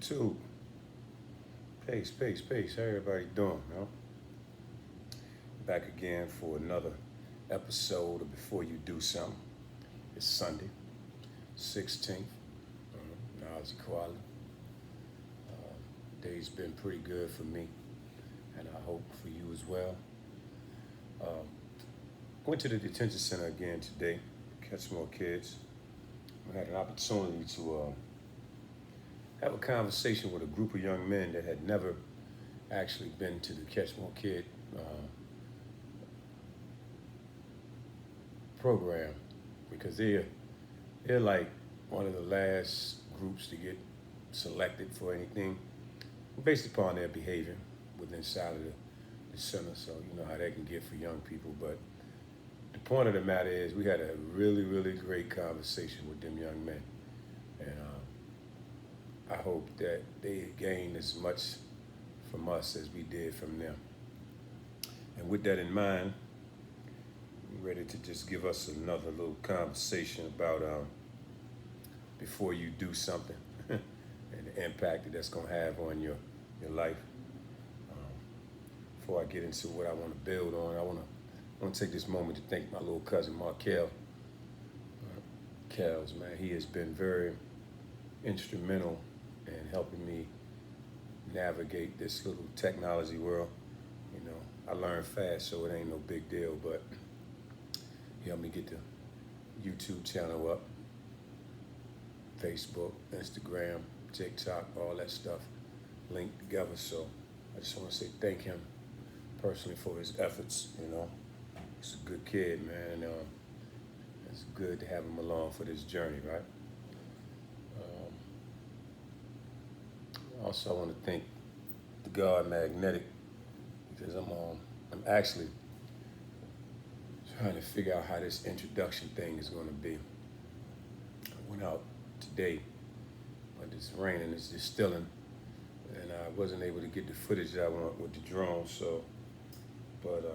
YouTube. Peace. How everybody doing, man? Back again for another episode of Before You Do Something. It's Sunday, 16th, knowledge equality. Day's been pretty good for me, and I hope for you as well. Went to the detention center again today, catch more kids. I had an opportunity to have a conversation with a group of young men that had never actually been to the Catch More Kid program, because they're like one of the last groups to get selected for anything based upon their behavior within inside of the center. So you know how that can get for young people. But the point of the matter is we had a really great conversation with them young men. And I hope that they gain as much from us as we did from them. And with that in mind, I'm ready to just give us another little conversation about before you do something and the impact that that's going to have on your life. Before I get into what I want to build on, I want to take this moment to thank my little cousin, Markel. Kels, man, he has been very instrumental in helping me navigate this little technology world. You know, I learned fast, so it ain't no big deal, but he helped me get the YouTube channel up, Facebook, Instagram, TikTok, all that stuff linked together. So I just want to say thank him personally for his efforts. You know, he's a good kid, man. It's good to have him along for this journey, right? Also, I want to thank the God Magnetic, because I'm actually trying to figure out how this introduction thing is going to be. I went out today, but it's raining, it's distilling, and I wasn't able to get the footage that I want with the drone. So, but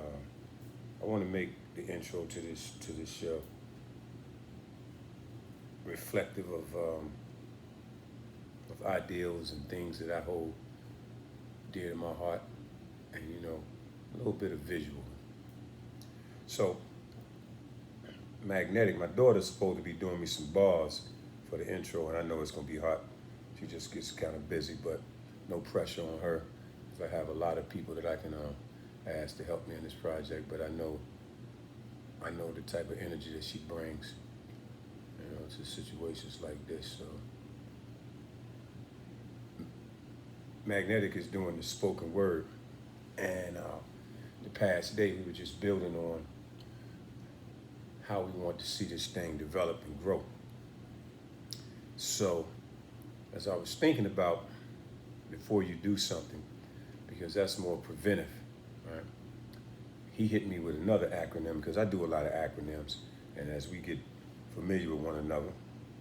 I want to make the intro to this show reflective of ideals and things that I hold dear to my heart, and you know, a little bit of visual. So, Magnetic, my daughter's supposed to be doing me some bars for the intro, and I know it's gonna be hot. She just gets kind of busy, but no pressure on her, because I have a lot of people that I can ask to help me in this project. But I know the type of energy that she brings, you know, to situations like this. So, Magnetic is doing the spoken word, and the past day we were just building on how we want to see this thing develop and grow. So, as I was thinking about before you do something, because that's more preventive, right? He hit me with another acronym, because I do a lot of acronyms, and as we get familiar with one another,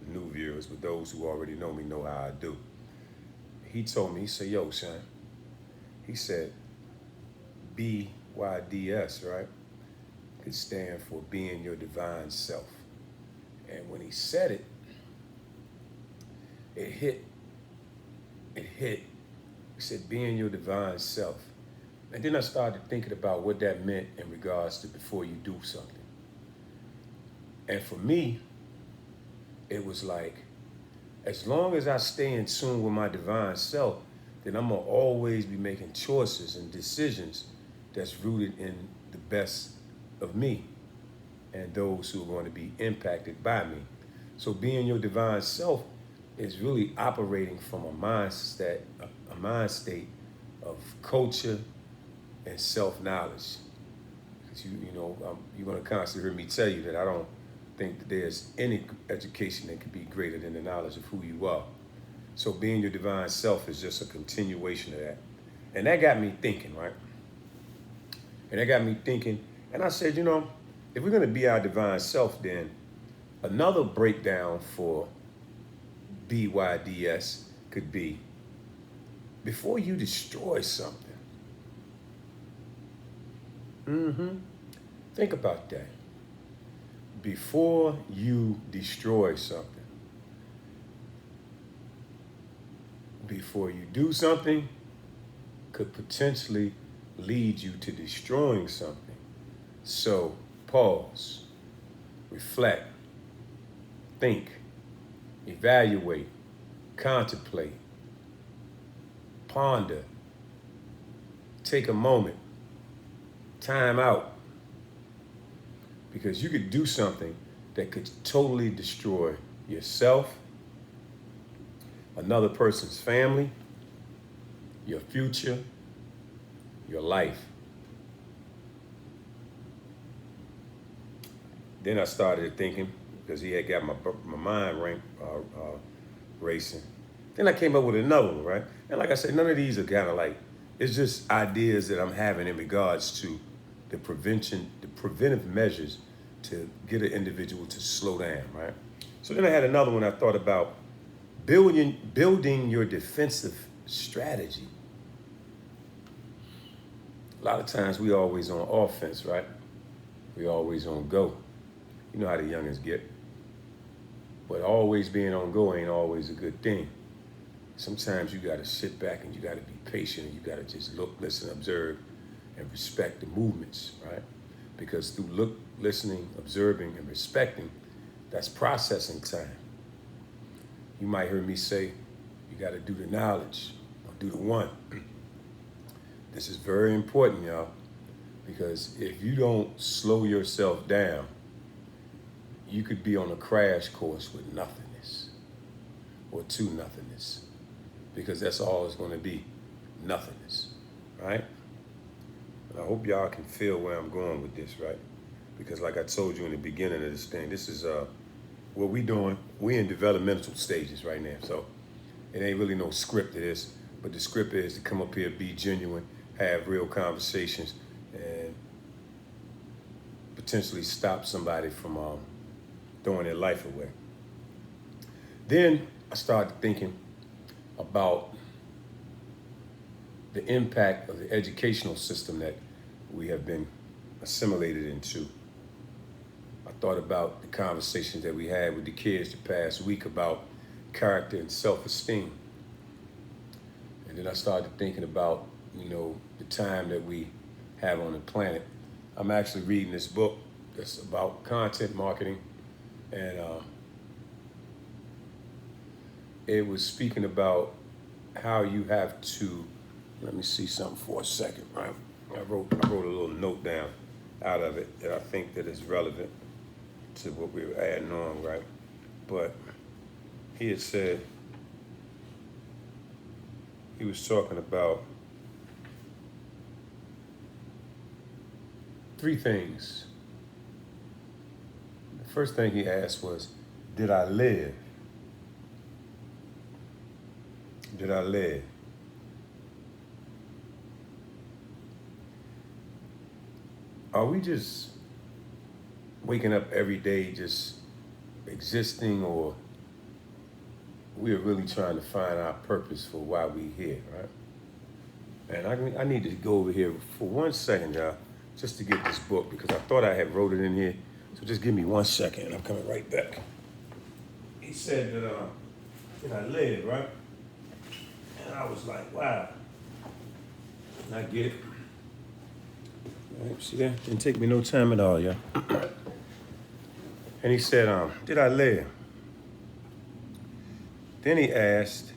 the new viewers, but those who already know me know how I do. He told me, he said, yo, son, he said, B.Y.D.S, right? Could stand for being your divine self. And when he said it, it hit. He said, being your divine self. And then I started thinking about what that meant in regards to before you do something. And for me, it was like, as long as I stay in tune with my divine self, then I'm gonna always be making choices and decisions that's rooted in the best of me and those who are going to be impacted by me. So being your divine self is really operating from a mind state of culture and self-knowledge. Because you're gonna constantly hear me tell you that I don't think that there's any education that could be greater than the knowledge of who you are. So being your divine self is just a continuation of that. And that got me thinking, right? And I said, you know, if we're gonna be our divine self, then another breakdown for B.Y.D.S could be, before you destroy something. Think about that. Before you destroy something, before you do something could potentially lead you to destroying something. So pause, reflect, think, evaluate, contemplate, ponder, take a moment, time out, because you could do something that could totally destroy yourself, another person's family, your future, your life. Then I started thinking, because he had got my mind racing. Then I came up with another one, right? And like I said, none of these are kind of like, it's just ideas that I'm having in regards to the preventive measures to get an individual to slow down, right? So then I had another one I thought about building your defensive strategy. A lot of times we always on offense, right? We always on go. You know how the youngins get. But always being on go ain't always a good thing. Sometimes you gotta sit back and you gotta be patient and you gotta just look, listen, observe, and respect the movements, right? Because through listening, observing, and respecting, that's processing time. You might hear me say, you gotta do the knowledge, or do the one. This is very important, y'all, because if you don't slow yourself down, you could be on a crash course with nothingness, or to nothingness, because that's all it's gonna be, nothingness, right? And I hope y'all can feel where I'm going with this, right? Because like I told you in the beginning of this thing, this is what we doing. We in developmental stages right now, so it ain't really no script to this, but the script is to come up here, be genuine, have real conversations, and potentially stop somebody from throwing their life away. Then I started thinking about the impact of the educational system that we have been assimilated into. I thought about the conversations that we had with the kids the past week about character and self-esteem. And then I started thinking about, the time that we have on the planet. I'm actually reading this book that's about content marketing, and it was speaking about how you have to, let me see something for a second, right? I wrote a little note down out of it that I think that is relevant to what we were adding on, right? But he had said, he was talking about 3 things. The first thing he asked was, did I live? Did I live? Are we just waking up every day just existing, or we are really trying to find our purpose for why we here, right? And I need to go over here for 1 second, y'all, just to get this book, because I thought I had wrote it in here. So just give me 1 second and I'm coming right back. He said that I live, right? And I was like, wow. And I get it. All right, see that? Didn't take me no time at all, y'all. And he said, did I live? Then he asked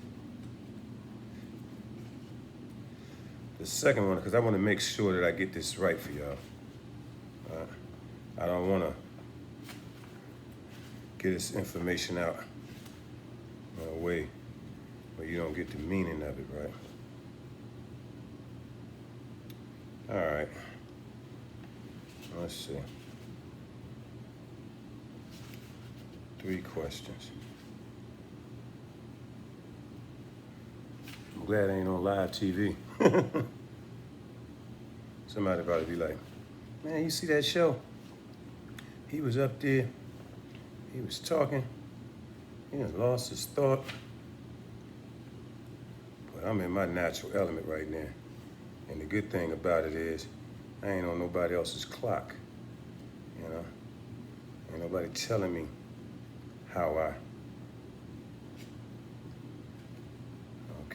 the second one, because I want to make sure that I get this right for y'all. I don't want to get this information out in a way where you don't get the meaning of it, right? All right. Let's see. 3 questions. I'm glad I ain't on live TV. Somebody probably be like, man, you see that show? He was up there, he was talking, he done lost his thought. But I'm in my natural element right now. And the good thing about it is, I ain't on nobody else's clock, Ain't nobody telling me how I.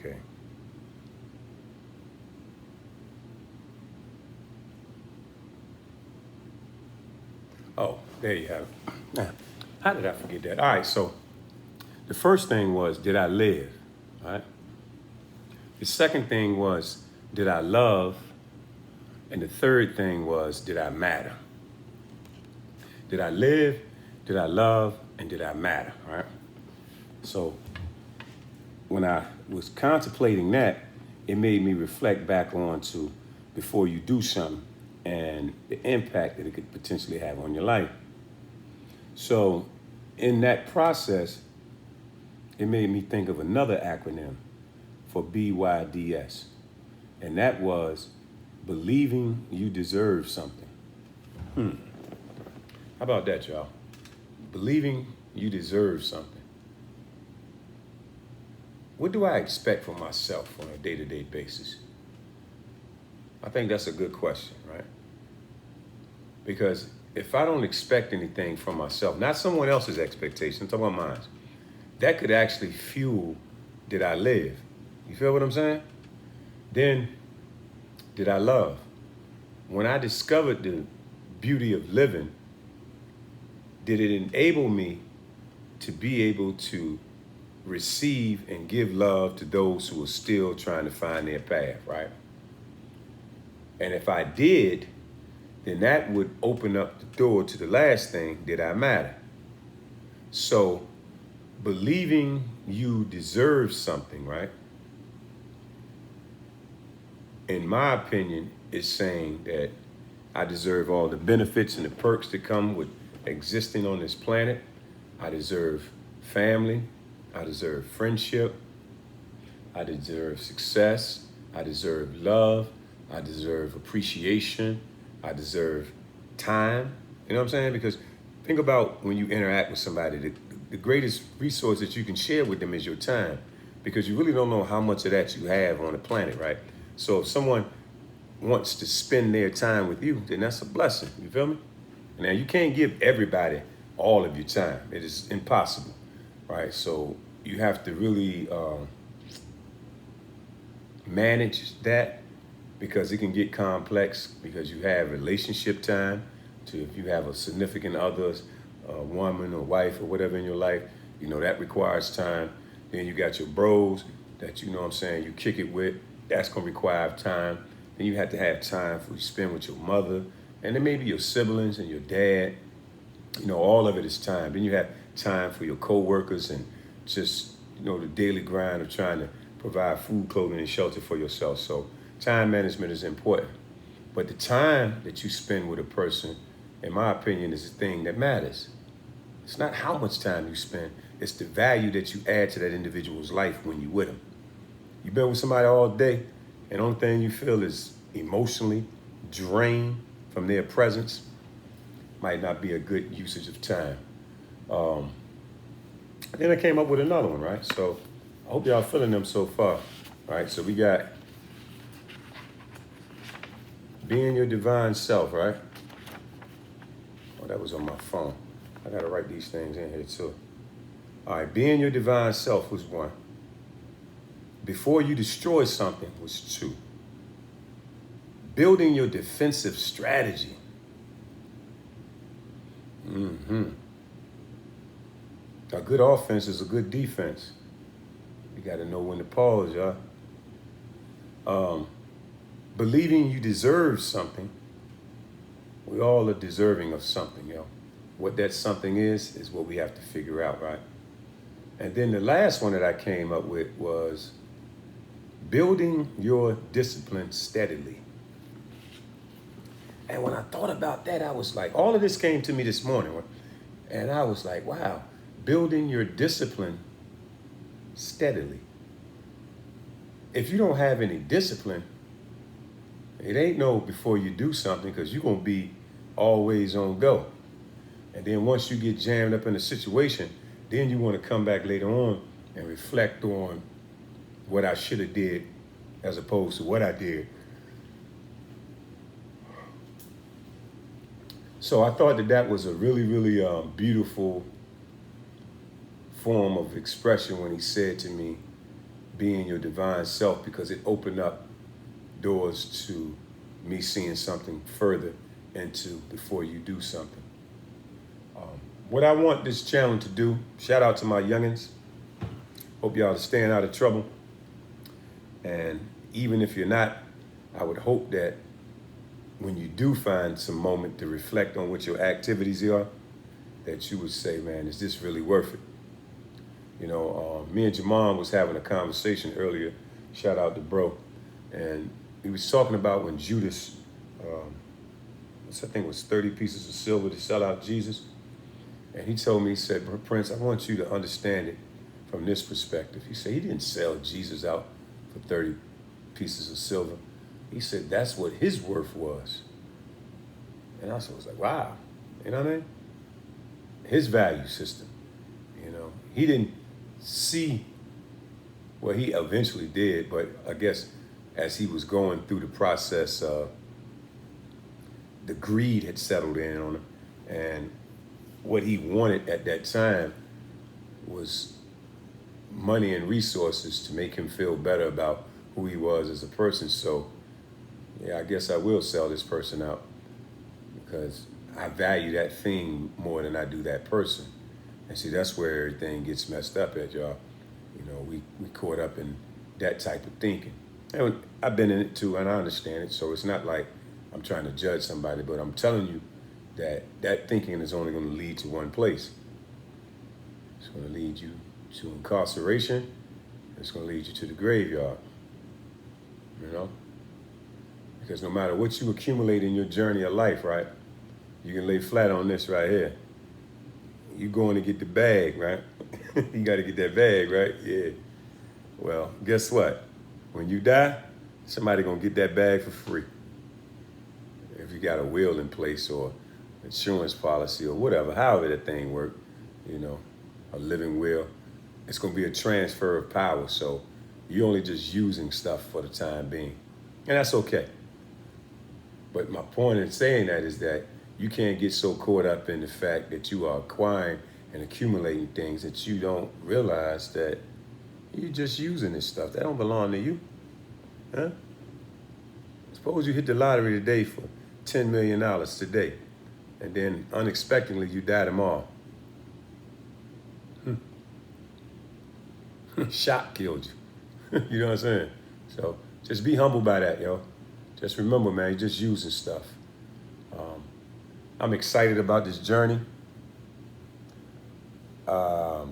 Okay. Oh, there you have it. Now, how did I forget that? All right, so the first thing was, did I live? All right. The second thing was, did I love? And the third thing was, did I matter? Did I live? Did I love? And did I matter? All right. So when I was contemplating that, it made me reflect back on to before you do something and the impact that it could potentially have on your life. So in that process, it made me think of another acronym for B.Y.D.S. And that was believing you deserve something. How about that, y'all? Believing you deserve something. What do I expect from myself on a day-to-day basis? I think that's a good question, right? Because if I don't expect anything from myself, not someone else's expectations, I'm talking about mine, that could actually fuel, did I live? You feel what I'm saying? Then, did I love? When I discovered the beauty of living, did it enable me to be able to receive and give love to those who are still trying to find their path, right? And if I did, then that would open up the door to the last thing, did I matter? So believing you deserve something, right? In my opinion, is saying that I deserve all the benefits and the perks that come with existing on this planet. I deserve family. I deserve friendship. I deserve success. I deserve love. I deserve appreciation. I deserve time. You know what I'm saying? Because think about when you interact with somebody, the greatest resource that you can share with them is your time, because you really don't know how much of that you have on the planet, right? So if someone wants to spend their time with you, then that's a blessing. You feel me? Now, you can't give everybody all of your time. It is impossible, right? So you have to really manage that, because it can get complex, because you have relationship time to, if you have a significant other, woman or wife or whatever in your life, you know, that requires time. Then you got your bros that, you know what I'm saying, you kick it with, that's gonna require time. Then you have to have time for you spend with your mother, and then maybe your siblings and your dad. You know, all of it is time. Then you have time for your co-workers and just, you know, the daily grind of trying to provide food, clothing, and shelter for yourself. So time management is important. But the time that you spend with a person, in my opinion, is the thing that matters. It's not how much time you spend, it's the value that you add to that individual's life when you're with them. You've been with somebody all day, and the only thing you feel is emotionally drained from their presence, might not be a good usage of time. Then I came up with another one, right? So I hope y'all feeling them so far. All right, so we got being your divine self, right? Oh, that was on my phone. I gotta write these things in here too. All right, being your divine self was one. Before you destroy something was two. Building your defensive strategy. A good offense is a good defense. You got to know when to pause, y'all. Believing you deserve something. We all are deserving of something, yo. What that something is what we have to figure out, right? And then the last one that I came up with was building your discipline steadily. And when I thought about that, I was like, all of this came to me this morning, and I was like, wow, building your discipline steadily. If you don't have any discipline, it ain't no before you do something, because you're going to be always on go. And then once you get jammed up in a situation, then you want to come back later on and reflect on what I should have did as opposed to what I did. So I thought that was a really, really beautiful form of expression when he said to me, being your divine self, because it opened up doors to me seeing something further into before you do something. What I want this channel to do, shout out to my youngins. Hope y'all are staying out of trouble. And even if you're not, I would hope that when you do find some moment to reflect on what your activities are, that you would say, man, is this really worth it? You know, me and Jamon was having a conversation earlier, shout out to bro, and he was talking about when Judas, I think it was 30 pieces of silver to sell out Jesus. And he told me, he said, Prince, I want you to understand it from this perspective. He said he didn't sell Jesus out for 30 pieces of silver. He said that's what his worth was. And I was like, wow, you know what I mean? His value system, you know. He didn't see what he eventually did, but I guess as he was going through the process, the greed had settled in on him. And what he wanted at that time was money and resources to make him feel better about who he was as a person. So, yeah, I guess I will sell this person out because I value that thing more than I do that person. And see, that's where everything gets messed up at, y'all. You know, we caught up in that type of thinking. And I've been in it too, and I understand it. So it's not like I'm trying to judge somebody, but I'm telling you that that thinking is only going to lead to one place. It's going to lead you to incarceration. It's going to lead you to the graveyard. You know? Because no matter what you accumulate in your journey of life, right, you can lay flat on this right here. You going to get the bag, right? You got to get that bag, right? Yeah. Well, guess what? When you die, somebody going to get that bag for free. If you got a will in place or insurance policy or whatever, however that thing works, you know, a living will, it's going to be a transfer of power. So you're only just using stuff for the time being. And that's okay. But my point in saying that is that you can't get so caught up in the fact that you are acquiring and accumulating things that you don't realize that you're just using this stuff. That don't belong to you. Huh? Suppose you hit the lottery today for $10 million today, and then unexpectedly you die tomorrow. Shock killed you. You know what I'm saying? So just be humble by that, yo. Just remember, man, you're just using stuff. I'm excited about this journey. I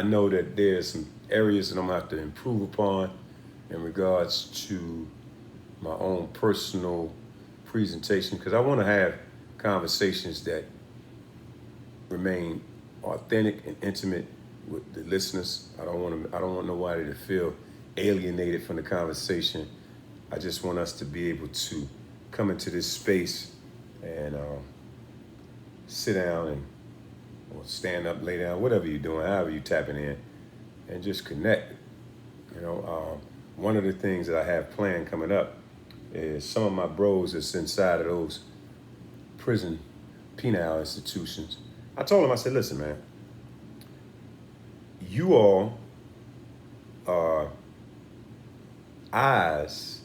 know that there's some areas that I'm gonna have to improve upon in regards to my own personal presentation, because I want to have conversations that remain authentic and intimate with the listeners. I don't want nobody to feel alienated from the conversation. I just want us to be able to come into this space and sit down and or stand up, lay down, whatever you're doing, however you're tapping in, and just connect. You know, one of the things that I have planned coming up is some of my bros that's inside of those prison penal institutions. I told them, I said, listen, man, you all are eyes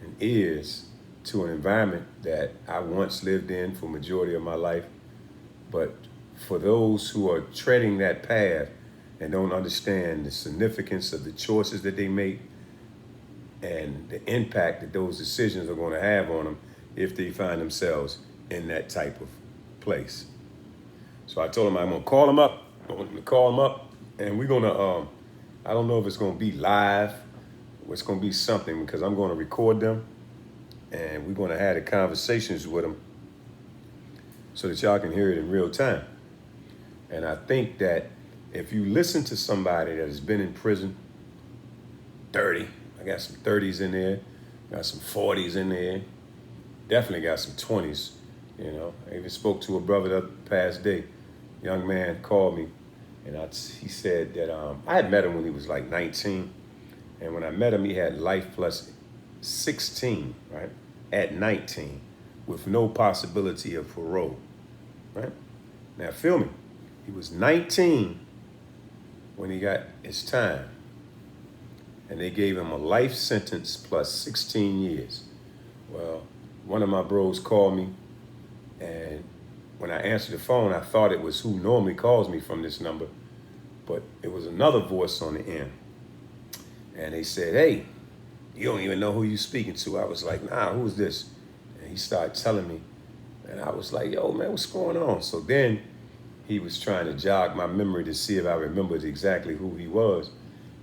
and ears to an environment that I once lived in for majority of my life. But for those who are treading that path and don't understand the significance of the choices that they make and the impact that those decisions are going to have on them if they find themselves in that type of place. So I told them I'm going to call them up. I'm going to call them up, and we're going to, I don't know if it's going to be live or it's going to be something, because I'm going to record them, and we're going to have the conversations with them so that y'all can hear it in real time. And I think that if you listen to somebody that has been in prison, 30, I got some 30s in there, got some 40s in there, definitely got some 20s, you know. I even spoke to a brother the past day, young man called me, and he said that I had met him when he was like 19, and when I met him, he had life plus 16, right, at 19, with no possibility of parole, right? Now, feel me, he was 19 when he got his time. And they gave him a life sentence plus 16 years. Well, one of my bros called me, and when I answered the phone, I thought it was who normally calls me from this number, but it was another voice on the end. And they said, hey, you don't even know who you speaking to. I was like, nah, who's this? And he started telling me, and I was like, yo, man, what's going on? So then he was trying to jog my memory to see if I remembered exactly who he was.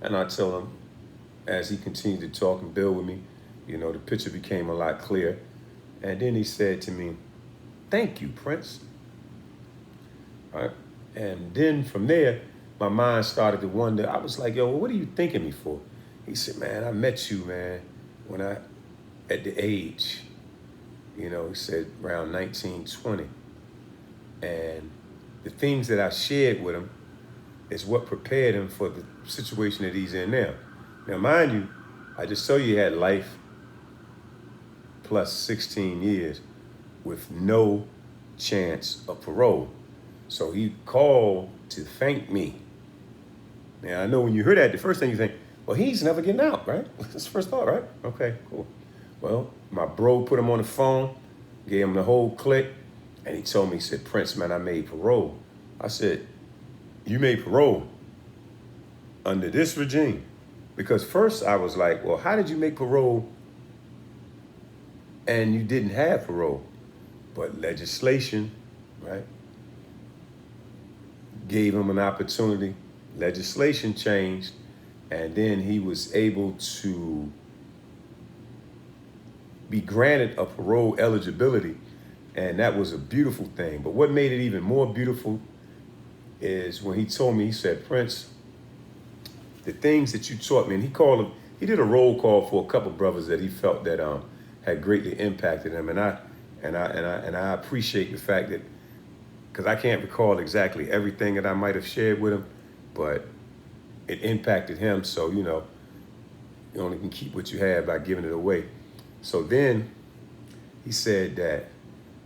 And I told him, as he continued to talk and build with me, the picture became a lot clearer. And then he said to me, thank you, Prince. All right. And then from there, my mind started to wonder. I was like, yo, what are you thanking me for? He said, man, I met you, man, at the age, he said around 19, 20. And the things that I shared with him is what prepared him for the situation that he's in now. Now, mind you, I just told you he had life plus 16 years with no chance of parole. So he called to thank me. Now, I know when you hear that, the first thing you think, well, he's never getting out, right? That's the first thought, right? Okay, cool. Well, my bro put him on the phone, gave him the whole clip, and he told me, he said, Prince, man, I made parole. I said, you made parole under this regime? Because first I was like, well, how did you make parole and you didn't have parole? But legislation, right, gave him an opportunity. Legislation changed, and then he was able to be granted a parole eligibility, and that was a beautiful thing. But what made it even more beautiful is when he told me, he said, Prince, the things that you taught me, and he did a roll call for a couple brothers that he felt that had greatly impacted him, and I appreciate the fact that, because I can't recall exactly everything that I might have shared with him, but it impacted him. So you only can keep what you have by giving it away. So then he said that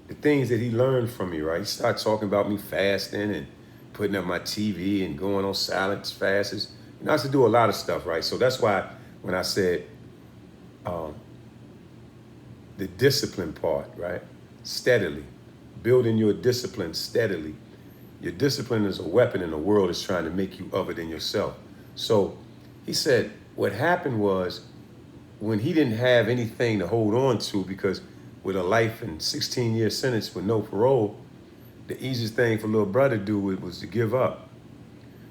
the things that he learned from me, right? He started talking about me fasting and putting up my TV and going on silent fasts. I used to do a lot of stuff, right? So that's why when I said the discipline part, right? Steadily, building your discipline steadily. Your discipline is a weapon, and the world is trying to make you other than yourself. So he said what happened was when he didn't have anything to hold on to, because with a life and 16-year sentence with no parole, the easiest thing for little brother to do was to give up.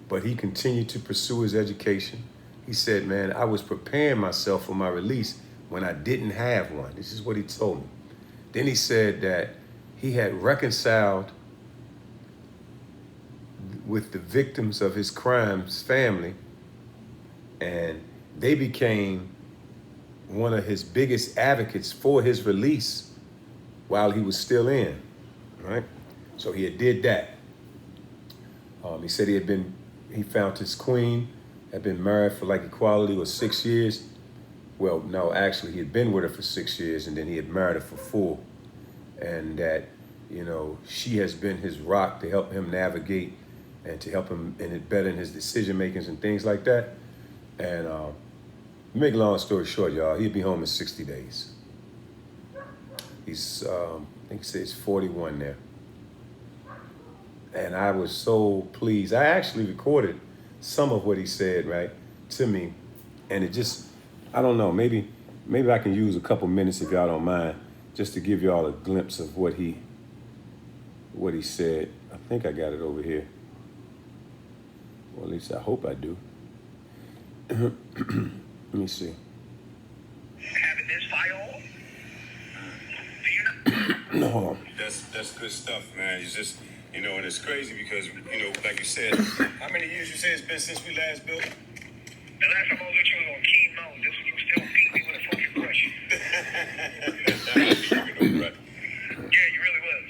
But he continued to pursue his education. He said, man, I was preparing myself for my release when I didn't have one. This is what he told me. Then he said that he had reconciled with the victims of his crimes family, and they became one of his biggest advocates for his release while he was still in, right? So he had did that. He said he found his queen, had been married for like equality was 6 years. Well, no, actually he had been with her for 6 years, and then he had married her for 4. And that, she has been his rock to help him navigate and to help him better in his decision makings and things like that. And make a long story short, y'all, he'll be home in 60 days. He's, I think he says 41 now. And I was so pleased. I actually recorded some of what he said, right, to me. And it just, I don't know, maybe I can use a couple minutes if y'all don't mind, just to give y'all a glimpse of what he said. I think I got it over here. Well, at least I hope I do. Let me see. Having this file? No, hold on. That's good stuff, man. It's just, and it's crazy because, like you said, how many years you say it's been since we last built? The last time I was with you was on chemo. This you still beat me with a funky brush. Right. Yeah, you really was.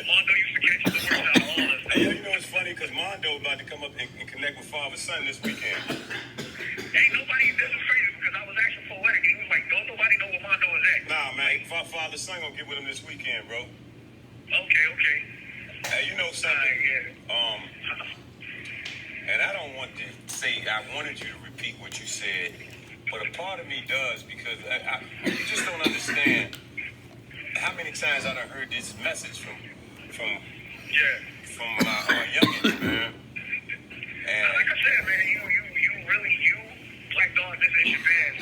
Mondo used to catch the worst out of all us. Hey, it's funny because Mondo about to come up and connect with Father Son this weekend. Ain't nobody that's afraid of him because I was actually poetic. He was like, don't nobody know where Mondo is at. Nah, man, Father Son gonna get with him this weekend, bro. Okay. Hey, you know something? And I don't want to say I wanted you to repeat what you said, but a part of me does because you just don't understand how many times I done heard this message from from my youngins, man. And like I said, man, you really, Black Dog, this is Shabazz.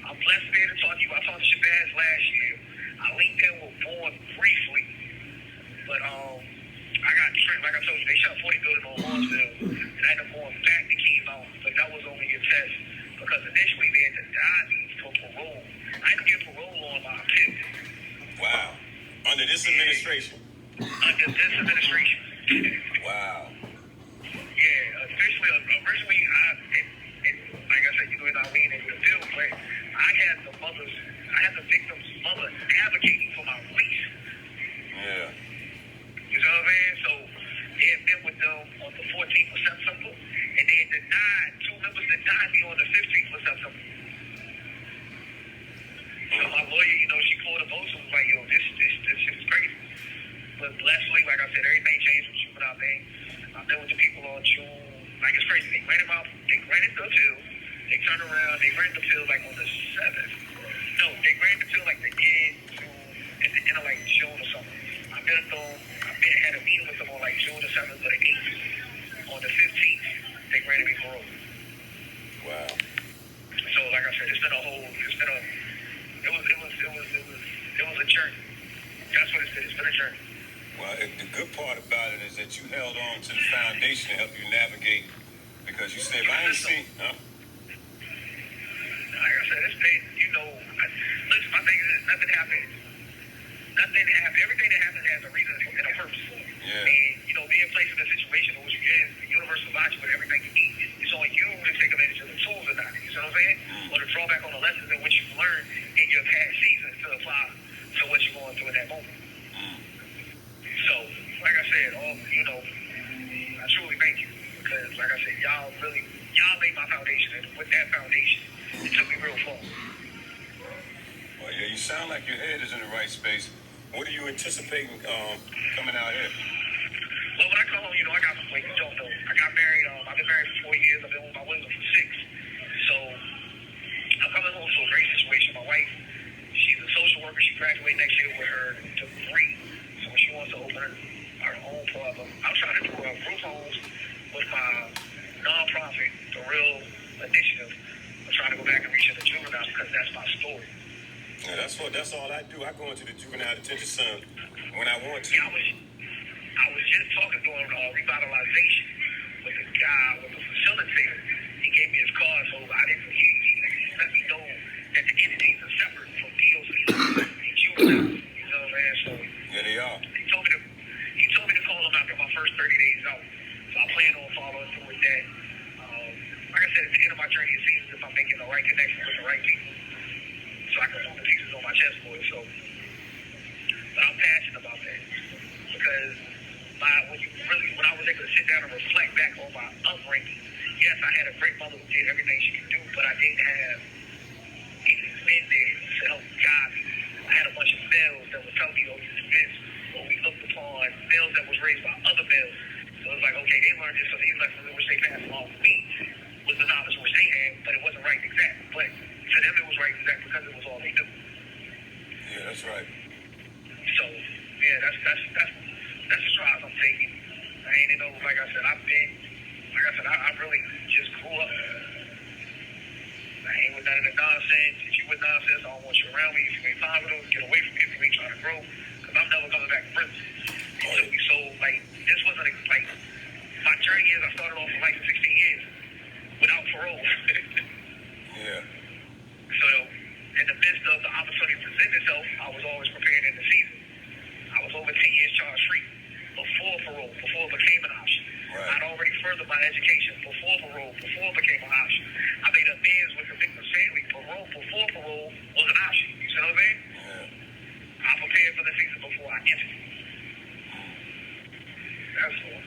I'm blessed to be able to talk to you. I talked to Shabazz last year. I linked in with Born briefly, but I got tricked. Like I told you, they shot 40 building on Lawrenceville, and I ended up going back to chemo, but that was only a test because initially they had denied me for parole. I didn't get parole on my appeal. wow, under this administration. Under this administration. Wow. Yeah, officially, originally, like I said, you know, it's not leaning into the bill, but I had the victim's mother advocating for my release. Yeah. You know what I'm saying? So they had been with them on the 14th of September, and they had denied, two members denied me on the 15th of September. So my lawyer, you know, she called the vote and was like, yo, this shit is crazy. But blessedly, like I said, everything changed with juvenile thing. I met with the people on June. Like, it's crazy. They granted the appeal. They turned around. They granted the appeal, like, on the 7th. No, they granted the appeal, like, at the end of, like, June or something. Had a meeting with them on, like, June the 7th or the 8th. On the 15th, they granted me parole. Wow. So, like I said, it was a journey. That's what it's been. It's been a journey. Well, the good part about it is that you held on to the foundation to help you navigate, because you said, if I ain't seen, Like I said, it's been, you know, listen, my thing is nothing happened. Everything that happens has a reason and a purpose. Yeah. And, you know, being placed in a situation in which you is, the universe provides you with everything you need. It's on you to take advantage of the tools or not. You know what I'm saying? Or to draw back on the lessons in which you've learned in your past seasons to apply to what you're going through in that moment. So, like I said, you know, I truly thank you because, like I said, y'all laid my foundation, and with that foundation, it took me real far. Well, yeah, you sound like your head is in the right space. What are you anticipating coming out here? Well, when I come home, you know, I got some weight. You don't know. I got married. I've been married for 4 years. I've been with my women for 6. So I'm coming home to a great situation. My wife, she's a social worker. She graduated next year with her degree. So she wants to open her own problem. I'm trying to do group homes with my nonprofit, the Real Initiative. I'm trying to go back and reach into juveniles because that's my story. Yeah, that's all I do. I go into the juvenile detention center when I want to. Yeah, I was just talking during revitalization with the guy, with the facilitator. He gave me his card, so he let me know that the entities are separate from DOC and juveniles. You know what I'm saying? So yeah, they are. He told me to call him after my first 30 days out. So I plan on following through with that. Like I said, at the end of my journey, it seems as if I'm making the right connection with the right people, so I can move the pieces on my chessboard. So, but I'm passionate about that because when I was able to sit down and reflect back on my upbringing, yes, I had a great mother who did everything she could do, but I didn't have any men there to help guide me. I had a bunch of males that would tell me, oh, you do this, or we looked upon males that was raised by other males. So it was like, okay, they learned this, so these lessons in which they passed along to me was the knowledge which they had, but it wasn't right and exact. But to them, it was right and exact because it was all they knew. Yeah, that's right. So, yeah, that's the strides I'm taking. I ain't, you know, like I said, I really just grew up. I ain't with none of the nonsense. If you with nonsense, I don't want you around me. If you ain't positive, get away from me if you ain't trying to grow. Because I'm never coming back to prison. It took me so, like, this wasn't, like, my journey is I started off for like 16 years without parole. Yeah. So, in the midst of the opportunity to present itself, I was always prepared in the season. I was over 10 years charge-free before parole, before it became an option. Right. I'd already furthered my education before parole, before it became an option. I made amends with the victim's family. Before parole was an option. You see what I'm saying? Yeah. I prepared for the season before I entered. That's all.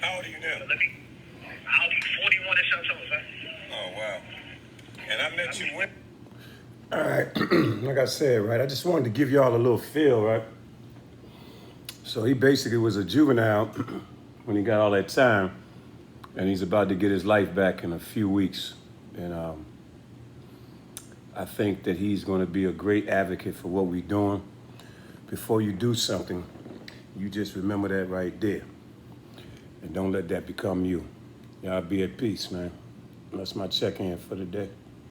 How old are you now? I'll be 41 in September, man. Oh, wow. And I met you when? All right, like I said, right, I just wanted to give y'all a little feel, right? So he basically was a juvenile when he got all that time, and he's about to get his life back in a few weeks. And I think that he's going to be a great advocate for what we're doing. Before you do something, you just remember that right there. And don't let that become you. Y'all be at peace, man. That's my check-in for the day.